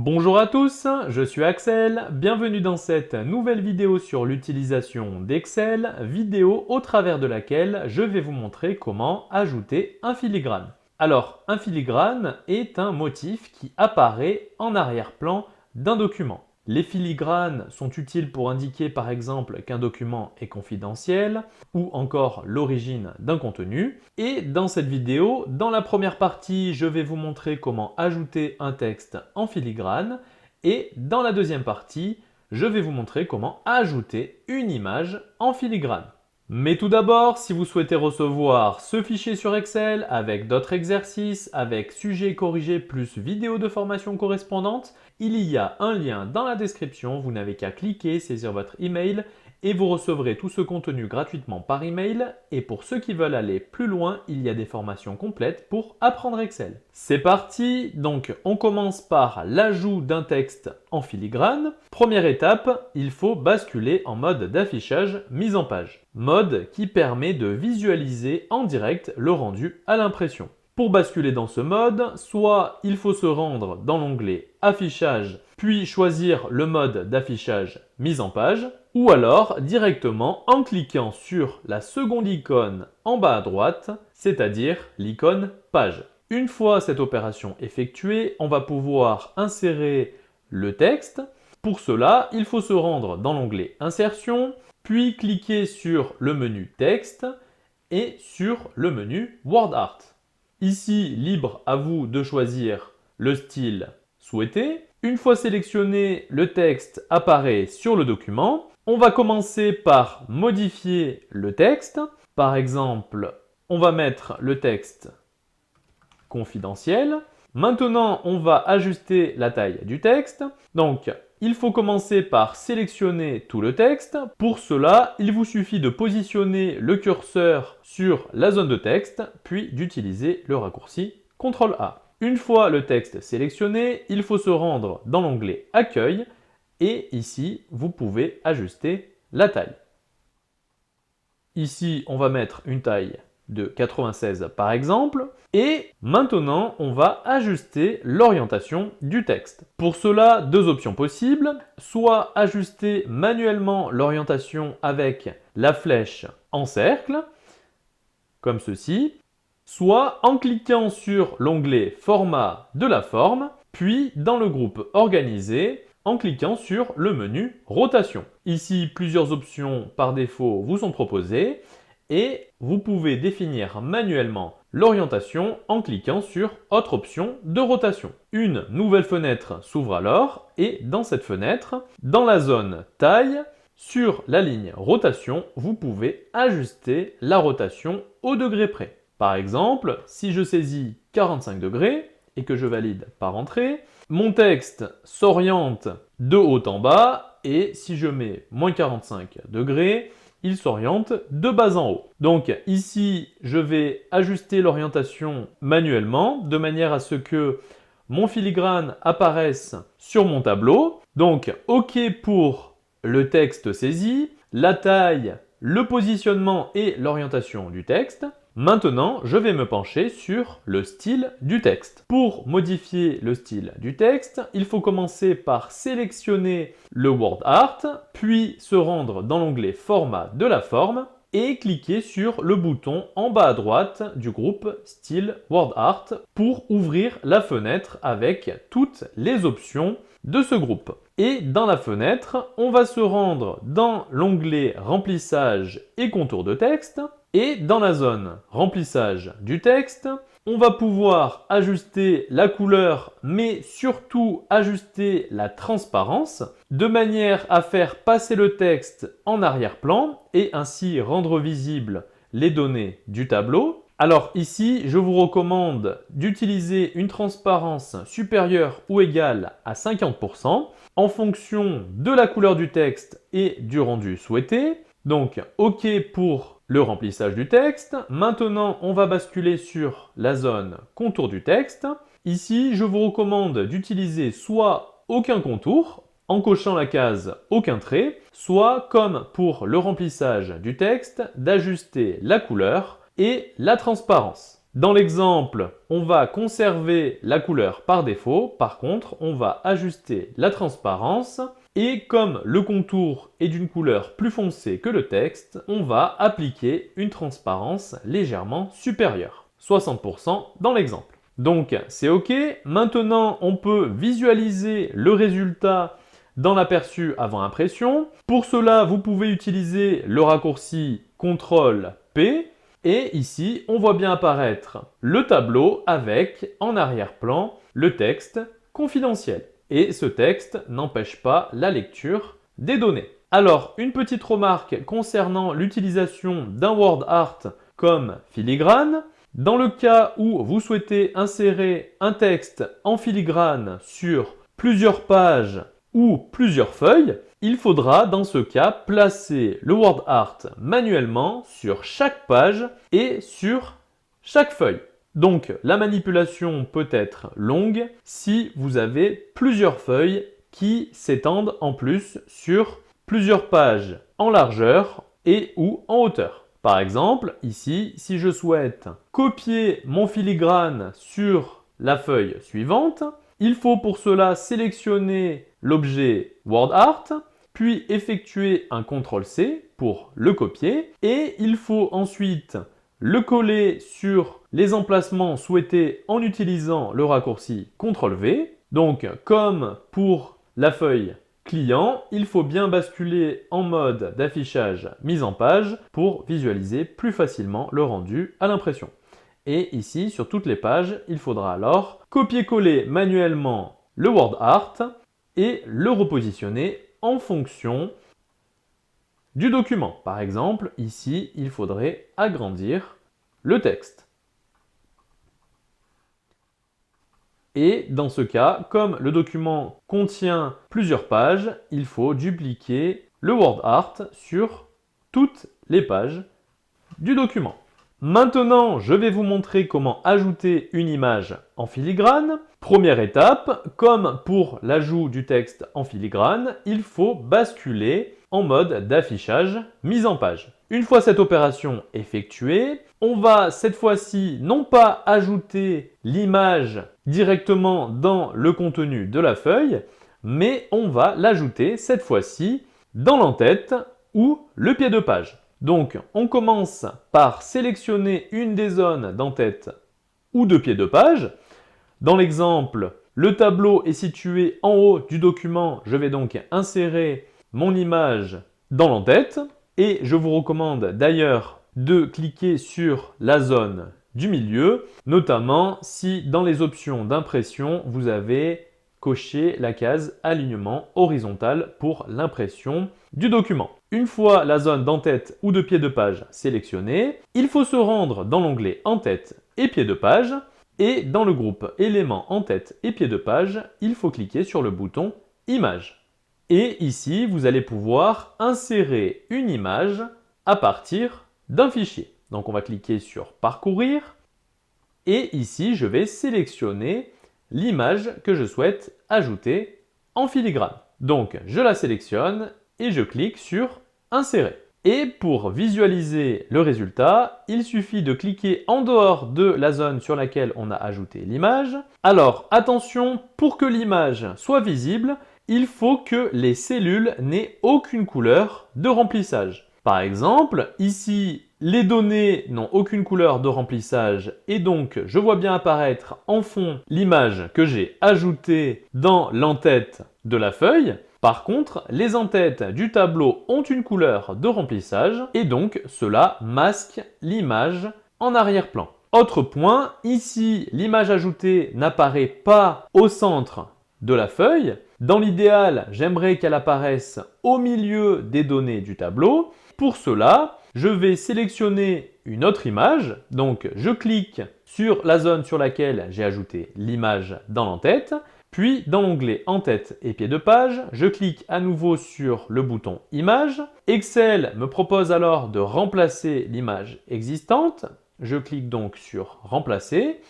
Bonjour à tous, je suis Axel, bienvenue dans cette nouvelle vidéo sur l'utilisation d'Excel, vidéo au travers de laquelle je vais vous montrer comment ajouter un filigrane. Alors, un filigrane est un motif qui apparaît en arrière-plan d'un document. Les filigranes sont utiles pour indiquer par exemple qu'un document est confidentiel ou encore l'origine d'un contenu. Et dans cette vidéo, dans la première partie, je vais vous montrer comment ajouter un texte en filigrane et dans la deuxième partie, je vais vous montrer comment ajouter une image en filigrane. Mais tout d'abord, si vous souhaitez recevoir ce fichier sur Excel avec d'autres exercices, avec sujets corrigés plus vidéos de formation correspondantes, il y a un lien dans la description, vous n'avez qu'à cliquer, saisir votre email et vous recevrez tout ce contenu gratuitement par email. Et pour ceux qui veulent aller plus loin, il y a des formations complètes pour apprendre Excel. C'est parti, donc on commence par l'ajout d'un texte en filigrane. Première étape, il faut basculer en mode d'affichage mise en page. Mode qui permet de visualiser en direct le rendu à l'impression. Pour basculer dans ce mode, soit il faut se rendre dans l'onglet Affichage, puis choisir le mode d'affichage mise en page, ou alors directement en cliquant sur la seconde icône en bas à droite, c'est-à-dire l'icône Page. Une fois cette opération effectuée, on va pouvoir insérer le texte. Pour cela, il faut se rendre dans l'onglet Insertion, puis cliquer sur le menu Texte et sur le menu Word Art. Ici, libre à vous de choisir le style souhaité. Une fois sélectionné, le texte apparaît sur le document. On va commencer par modifier le texte. Par exemple, on va mettre le texte confidentiel. Maintenant, on va ajuster la taille du texte. Donc, il faut commencer par sélectionner tout le texte. Pour cela, il vous suffit de positionner le curseur sur la zone de texte, puis d'utiliser le raccourci CTRL-A. Une fois le texte sélectionné, il faut se rendre dans l'onglet Accueil et ici, vous pouvez ajuster la taille. Ici, on va mettre une taille de 96 par exemple. Et maintenant, on va ajuster l'orientation du texte. Pour cela, deux options possibles. Soit ajuster manuellement l'orientation avec la flèche en cercle, comme ceci. Soit en cliquant sur l'onglet Format de la forme, puis dans le groupe Organiser, en cliquant sur le menu Rotation. Ici, plusieurs options par défaut vous sont proposées. Et vous pouvez définir manuellement l'orientation en cliquant sur Autre option de rotation. Une nouvelle fenêtre s'ouvre alors et dans cette fenêtre, dans la zone Taille, sur la ligne Rotation, vous pouvez ajuster la rotation au degré près. Par exemple, si je saisis 45 degrés et que je valide par entrée, mon texte s'oriente de haut en bas et si je mets moins 45 degrés, il s'oriente de bas en haut. Donc ici, je vais ajuster l'orientation manuellement de manière à ce que mon filigrane apparaisse sur mon tableau. Donc OK pour le texte saisi, la taille, le positionnement et l'orientation du texte. Maintenant, je vais me pencher sur le style du texte. Pour modifier le style du texte, il faut commencer par sélectionner le Word Art, puis se rendre dans l'onglet Format de la forme et cliquer sur le bouton en bas à droite du groupe Style Word Art pour ouvrir la fenêtre avec toutes les options de ce groupe. Et dans la fenêtre, on va se rendre dans l'onglet Remplissage et contour de texte. Et dans la zone remplissage du texte, on va pouvoir ajuster la couleur, mais surtout ajuster la transparence, de manière à faire passer le texte en arrière-plan et ainsi rendre visibles les données du tableau. Alors ici, je vous recommande d'utiliser une transparence supérieure ou égale à 50% en fonction de la couleur du texte et du rendu souhaité. Donc, OK pour le remplissage du texte. Maintenant, on va basculer sur la zone contour du texte. Ici, je vous recommande d'utiliser soit aucun contour, en cochant la case aucun trait, soit comme pour le remplissage du texte, d'ajuster la couleur et la transparence. Dans l'exemple, on va conserver la couleur par défaut. Par contre, on va ajuster la transparence. Et comme le contour est d'une couleur plus foncée que le texte, on va appliquer une transparence légèrement supérieure. 60% dans l'exemple. Donc c'est OK. Maintenant, on peut visualiser le résultat dans l'aperçu avant impression. Pour cela, vous pouvez utiliser le raccourci CTRL-P. Et ici, on voit bien apparaître le tableau avec, en arrière-plan, le texte confidentiel. Et ce texte n'empêche pas la lecture des données. Alors, une petite remarque concernant l'utilisation d'un WordArt comme filigrane. Dans le cas où vous souhaitez insérer un texte en filigrane sur plusieurs pages ou plusieurs feuilles, il faudra dans ce cas placer le WordArt manuellement sur chaque page et sur chaque feuille. Donc la manipulation peut être longue si vous avez plusieurs feuilles qui s'étendent en plus sur plusieurs pages en largeur et ou en hauteur. Par exemple, ici, si je souhaite copier mon filigrane sur la feuille suivante, il faut pour cela sélectionner l'objet WordArt, puis effectuer un CTRL-C pour le copier, et il faut ensuite le coller sur les emplacements souhaités en utilisant le raccourci CTRL-V. Donc, comme pour la feuille client, il faut bien basculer en mode d'affichage mise en page pour visualiser plus facilement le rendu à l'impression. Et ici, sur toutes les pages, il faudra alors copier-coller manuellement le WordArt et le repositionner en fonction du document. Par exemple, ici, il faudrait agrandir le texte. Et dans ce cas, comme le document contient plusieurs pages, il faut dupliquer le WordArt sur toutes les pages du document. Maintenant, je vais vous montrer comment ajouter une image en filigrane. Première étape, comme pour l'ajout du texte en filigrane, il faut basculer en mode d'affichage mise en page. Une fois cette opération effectuée, on va cette fois-ci non pas ajouter l'image directement dans le contenu de la feuille, mais on va l'ajouter cette fois-ci dans l'entête ou le pied de page. Donc, on commence par sélectionner une des zones d'entête ou de pied de page. Dans l'exemple, le tableau est situé en haut du document. Je vais donc insérer mon image dans l'entête. Et je vous recommande d'ailleurs de cliquer sur la zone du milieu, notamment si dans les options d'impression, vous avez coché la case alignement horizontal pour l'impression du document. Une fois la zone d'entête ou de pied de page sélectionnée, il faut se rendre dans l'onglet Entête et pied de page et dans le groupe éléments entête et pied de page, il faut cliquer sur le bouton Image. Et ici, vous allez pouvoir insérer une image à partir d'un fichier. Donc on va cliquer sur Parcourir et ici, je vais sélectionner l'image que je souhaite ajouter en filigrane. Donc je la sélectionne et je clique sur Insérer. Et pour visualiser le résultat, il suffit de cliquer en dehors de la zone sur laquelle on a ajouté l'image. Alors attention, pour que l'image soit visible, il faut que les cellules n'aient aucune couleur de remplissage. Par exemple, ici, les données n'ont aucune couleur de remplissage et donc je vois bien apparaître en fond l'image que j'ai ajoutée dans l'entête de la feuille. Par contre, les entêtes du tableau ont une couleur de remplissage et donc cela masque l'image en arrière-plan. Autre point, ici l'image ajoutée n'apparaît pas au centre de la feuille. Dans l'idéal, j'aimerais qu'elle apparaisse au milieu des données du tableau. Pour cela, je vais sélectionner une autre image. Donc je clique sur la zone sur laquelle j'ai ajouté l'image dans l'entête. Puis dans l'onglet Entête et pied de page, je clique à nouveau sur le bouton Image. Excel me propose alors de remplacer l'image existante. Je clique donc sur Remplacer.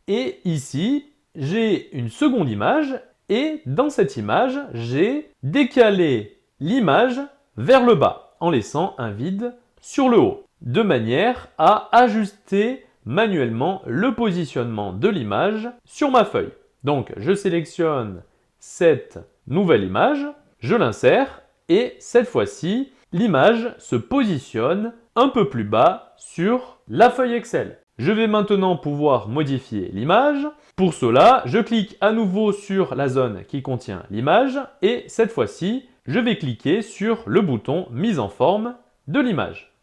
Et ici, j'ai une seconde image. Et dans cette image, j'ai décalé l'image vers le bas en laissant un vide sur le haut, de manière à ajuster manuellement le positionnement de l'image sur ma feuille. Donc je sélectionne cette nouvelle image, je l'insère et cette fois-ci, l'image se positionne un peu plus bas sur la feuille Excel. Je vais maintenant pouvoir modifier l'image. Pour cela, je clique à nouveau sur la zone qui contient l'image et cette fois-ci, je vais cliquer sur le bouton mise en forme de l'image.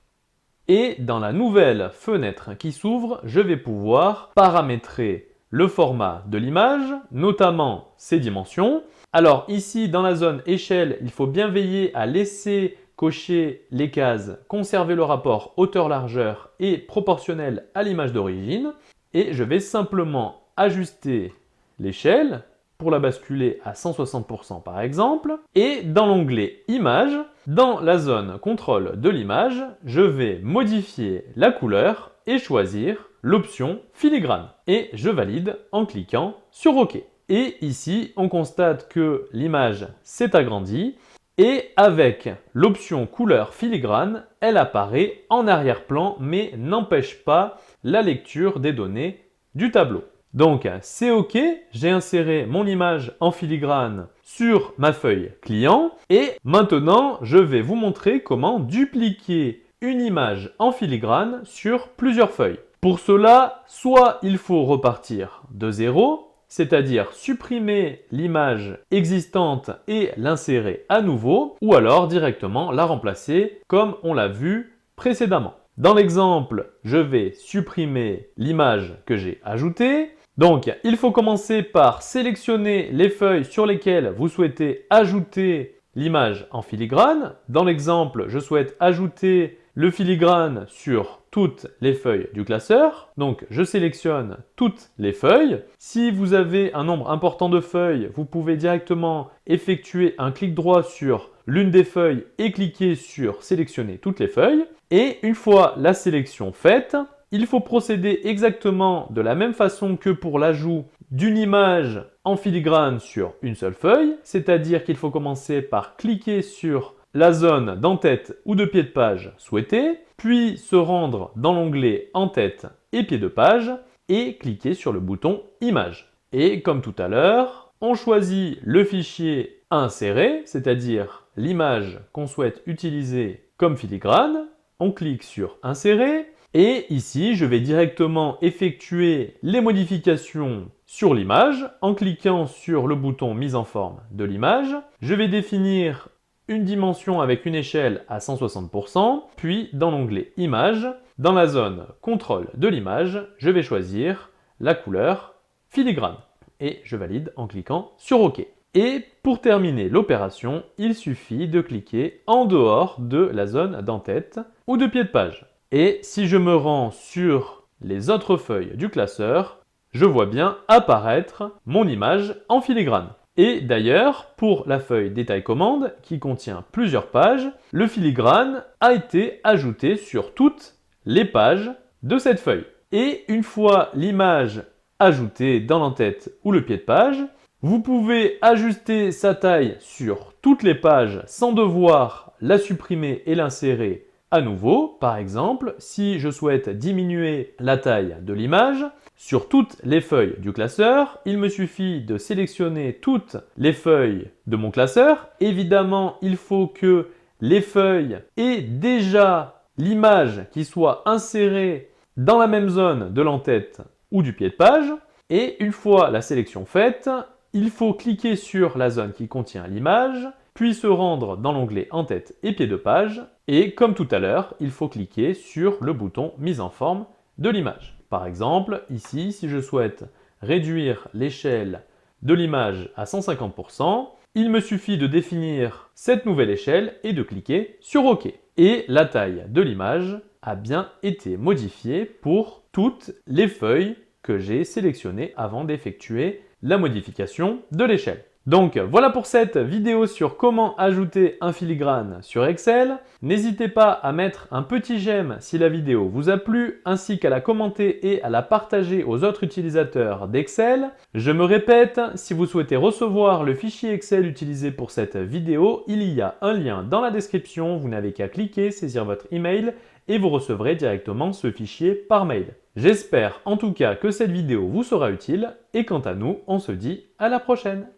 Et dans la nouvelle fenêtre qui s'ouvre, je vais pouvoir paramétrer le format de l'image, notamment ses dimensions. Alors ici, dans la zone échelle, il faut bien veiller à laisser cocher les cases « Conserver le rapport hauteur-largeur et proportionnel à l'image d'origine ». Et je vais simplement ajuster l'échelle pour la basculer à 160% par exemple. Et dans l'onglet « Images », dans la zone « Contrôle de l'image », je vais modifier la couleur et choisir l'option « Filigrane ». Et je valide en cliquant sur « OK ». Et ici, on constate que l'image s'est agrandie et avec l'option couleur filigrane, elle apparaît en arrière-plan mais n'empêche pas la lecture des données du tableau. Donc c'est OK, j'ai inséré mon image en filigrane sur ma feuille client et maintenant je vais vous montrer comment dupliquer une image en filigrane sur plusieurs feuilles. Pour cela, soit il faut repartir de zéro, c'est-à-dire supprimer l'image existante et l'insérer à nouveau, ou alors directement la remplacer comme on l'a vu précédemment. Dans l'exemple, je vais supprimer l'image que j'ai ajoutée. Donc, il faut commencer par sélectionner les feuilles sur lesquelles vous souhaitez ajouter l'image en filigrane. Dans l'exemple, je souhaite ajouter le filigrane sur toutes les feuilles du classeur. Donc, je sélectionne toutes les feuilles. Si vous avez un nombre important de feuilles, vous pouvez directement effectuer un clic droit sur l'une des feuilles et cliquer sur « Sélectionner toutes les feuilles ». Et une fois la sélection faite, il faut procéder exactement de la même façon que pour l'ajout d'une image en filigrane sur une seule feuille, c'est-à-dire qu'il faut commencer par cliquer sur la zone d'en-tête ou de pied de page souhaitée, puis se rendre dans l'onglet en-tête et pied de page et cliquer sur le bouton image. Et comme tout à l'heure, on choisit le fichier à insérer, c'est-à-dire l'image qu'on souhaite utiliser comme filigrane. On clique sur insérer et ici je vais directement effectuer les modifications sur l'image en cliquant sur le bouton mise en forme de l'image. Je vais définir une dimension avec une échelle à 160%, puis dans l'onglet Images, dans la zone Contrôle de l'image, je vais choisir la couleur filigrane. Et je valide en cliquant sur OK. Et pour terminer l'opération, il suffit de cliquer en dehors de la zone d'en-tête ou de pied de page. Et si je me rends sur les autres feuilles du classeur, je vois bien apparaître mon image en filigrane. Et d'ailleurs, pour la feuille détail commande qui contient plusieurs pages, le filigrane a été ajouté sur toutes les pages de cette feuille. Et une fois l'image ajoutée dans l'en-tête ou le pied de page, vous pouvez ajuster sa taille sur toutes les pages sans devoir la supprimer et l'insérer à nouveau. Par exemple, si je souhaite diminuer la taille de l'image, sur toutes les feuilles du classeur, il me suffit de sélectionner toutes les feuilles de mon classeur. Évidemment, il faut que les feuilles aient déjà l'image qui soit insérée dans la même zone de l'en-tête ou du pied de page. Et une fois la sélection faite, il faut cliquer sur la zone qui contient l'image, puis se rendre dans l'onglet en-tête et pied de page. Et comme tout à l'heure, il faut cliquer sur le bouton mise en forme de l'image. Par exemple, ici, si je souhaite réduire l'échelle de l'image à 150%, il me suffit de définir cette nouvelle échelle et de cliquer sur OK. Et la taille de l'image a bien été modifiée pour toutes les feuilles que j'ai sélectionnées avant d'effectuer la modification de l'échelle. Donc voilà pour cette vidéo sur comment ajouter un filigrane sur Excel. N'hésitez pas à mettre un petit j'aime si la vidéo vous a plu, ainsi qu'à la commenter et à la partager aux autres utilisateurs d'Excel. Je me répète, si vous souhaitez recevoir le fichier Excel utilisé pour cette vidéo, il y a un lien dans la description, vous n'avez qu'à cliquer, saisir votre email et vous recevrez directement ce fichier par mail. J'espère en tout cas que cette vidéo vous sera utile et quant à nous, on se dit à la prochaine.